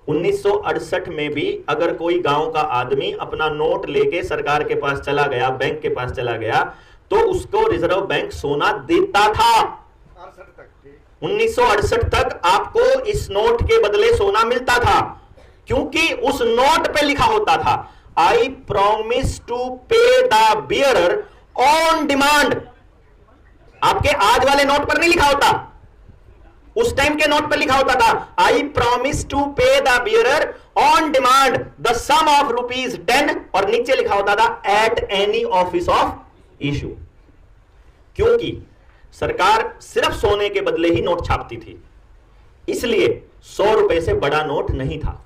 1968 में भी अगर कोई गांव का आदमी अपना नोट लेके सरकार के पास चला गया, बैंक के पास चला गया, तो उसको रिजर्व बैंक सोना देता था। 1968 तक आपको इस नोट के बदले सोना मिलता था, क्योंकि उस नोट पे लिखा होता था I promise to pay the bearer on demand. आपके आज वाले नोट पर नहीं लिखा होता, उस टाइम के नोट पर लिखा होता था I promise to pay the bearer on demand the sum of ₹10, और नीचे लिखा होता था at any office of issue. क्योंकि सरकार सिर्फ सोने के बदले ही नोट छापती थी, इसलिए 100 रुपए से बड़ा नोट नहीं था,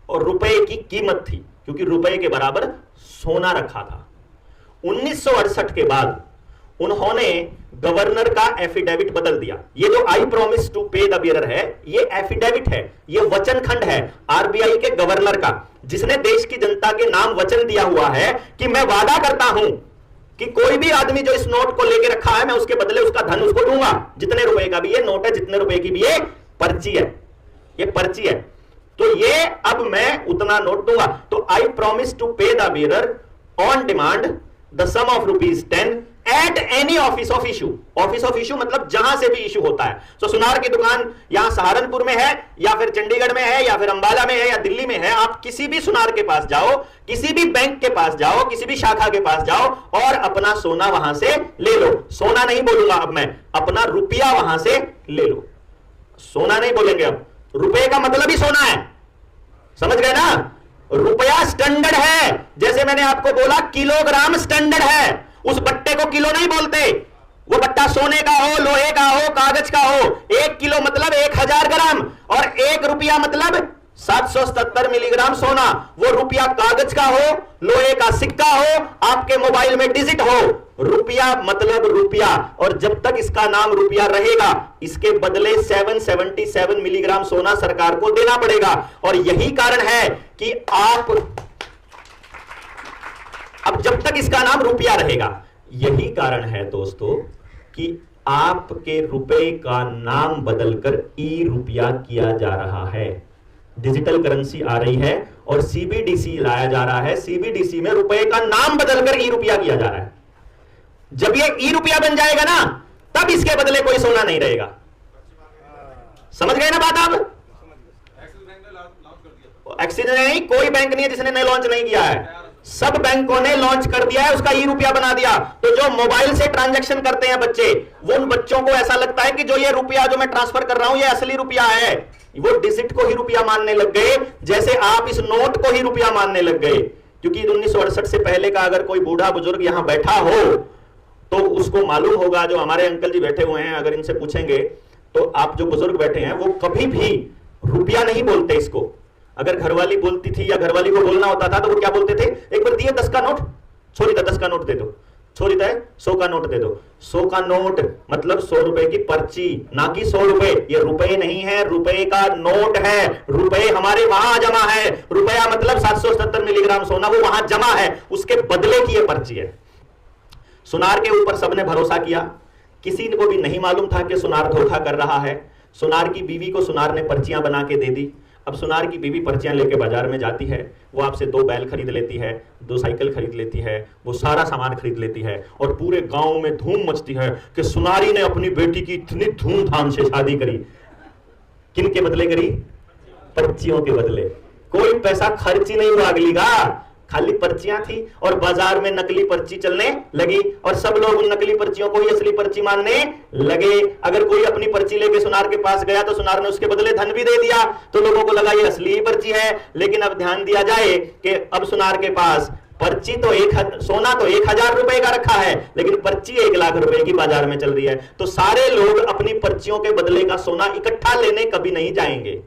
और रुपए की कीमत थी क्योंकि रुपए के बराबर सोना रखा था। 1968 के बाद उन्होंने गवर्नर का एफिडेविट बदल दिया। ये जो आई promise to pay the bearer है, ये एफिडेविट है, ये वचन खंड है आरबीआई के गवर्नर का, जिसने देश की जनता के नाम वचन दिया हुआ है कि मैं वादा करता हूं कि कोई भी आदमी जो इस नोट को लेके रखा है, मैं उसके बदले उसका धन उसको दूंगा, जितने रुपए का भी ये नोट है, जितने रुपए की भी ये पर्ची है, ये पर्ची है, तो ये अब मैं उतना नोट दूंगा। तो I promise to pay the bearer on demand the sum of ₹10 at any office of issue. Office of issue मतलब जहां से भी इशू होता है। तो सुनार की दुकान यहां सहारनपुर में है, या फिर चंडीगढ़ में है, या फिर अंबाला में है, या दिल्ली में है, आप किसी भी सुनार के पास जाओ, किसी भी बैंक के पास जाओ, किसी भी शाखा के पास जाओ और अपना सोना वहां से ले लो। सोना नहीं बोलूंगा अब मैं, अपना रुपया वहां से ले लो। सोना नहीं बोलेंगे अब, रुपए का मतलब ही सोना है, समझ गए ना। रुपया स्टैंडर्ड है, जैसे मैंने आपको बोला किलोग्राम स्टैंडर्ड है, उस बट्टे को किलो नहीं बोलते। वो बट्टा सोने का हो, लोहे का हो, कागज का हो, 1 किलो मतलब 1000 ग्राम, और 1 रुपया मतलब 777 मिलीग्राम सोना। वो रुपया कागज का हो, लोहे का सिक्का हो, आपके मोबाइल में डिजिट हो, रुपया मतलब रुपया। और जब तक इसका नाम रुपया रहेगा, इसके बदले 777 मिलीग्राम सोना सरकार को देना पड़ेगा। और यही कारण है कि आप, अब जब तक इसका नाम रुपया रहेगा, यही कारण है दोस्तों कि आपके रुपए का नाम बदलकर ई रुपया किया जा रहा है। डिजिटल करेंसी आ रही है और सीबीडीसी लाया जा रहा है। सीबीडीसी में रुपए का नाम बदलकर ई रुपया किया जा रहा है। जब ये ई रुपया बन जाएगा ना, तब इसके बदले कोई सोना नहीं रहेगा। समझ गए ना बात आप? एक्सिस ने नहीं, कोई बैंक नहीं है जिसने नए लॉन्च नहीं किया है, सब बैंकों ने लॉन्च कर दिया है, उसका ई रुपया बना दिया। तो जो मोबाइल से ट्रांजैक्शन करते हैं बच्चे, वो उन बच्चों को ऐसा लगता है कि जो ये रुपया जो मैं ट्रांसफर कर रहा हूं ये असली रुपया है। वो डिजिट को ही रुपया मानने लग गए, जैसे आप इस नोट को ही रुपया मानने लग गए। क्योंकि 1968 से पहले का अगर कोई बूढ़ा बुजुर्ग यहां बैठा हो तो उसको मालूम होगा, जो हमारे अंकल जी बैठे हुए हैं, अगर इनसे पूछेंगे तो आप जो बुजुर्ग बैठे हैं वो कभी भी रुपया नहीं बोलते इसको। अगर घरवाली बोलती थी या घरवाली को बोलना होता था तो वो क्या बोलते थे, एक बार दिए 10 का नोट, छोरी था 10 का नोट दे दो, छोरी था 100 का नोट दे दो। 100 का नोट मतलब 100 रुपए की पर्ची, ना कि 100 रुपए। ये रुपए नहीं है, रुपए का नोट है। रुपए हमारे वहां जमा है, रुपया मतलब 777 मिलीग्राम सोना वो वहां जमा है, उसके बदले की ये पर्ची है। सुनार के ऊपर सबने भरोसा किया, किसी को भी नहीं मालूम था कि सुनार धोखा कर रहा है। सुनार की बीवी को सुनार ने पर्चियां बना के दे दी। अब सुनार की बीवी पर्चियां लेके बाजार में जाती है, वो आपसे 2 बैल खरीद लेती है, 2 साइकिल खरीद लेती है, वो सारा सामान खरीद लेती है, और पूरे गांव में धूम मचती है कि सुनारी ने अपनी बेटी की इतनी धूमधाम से शादी करी। किन के बदले करी? पर्चियों के बदले। कोई पैसा खर्च ही नहीं हुआ अगली का, खाली पर्चियां थी, और बाजार में नकली पर्ची चलने लगी, और सब लोग उन नकली पर्चियों को ही असली पर्ची मानने लगे। अगर कोई अपनी पर्ची लेके सुनार के पास गया तो सुनार ने उसके बदले धन भी दे दिया, तो लोगों को लगा ये असली ही पर्ची है। लेकिन अब ध्यान दिया जाए कि अब सुनार के पास पर्ची तो सोना तो 1000 रुपए का रखा है, लेकिन पर्ची 1 लाख रुपए की बाजार में चल रही है। तो सारे लोग अपनी पर्चियों के बदले का सोना इकट्ठा लेने कभी नहीं जाएंगे।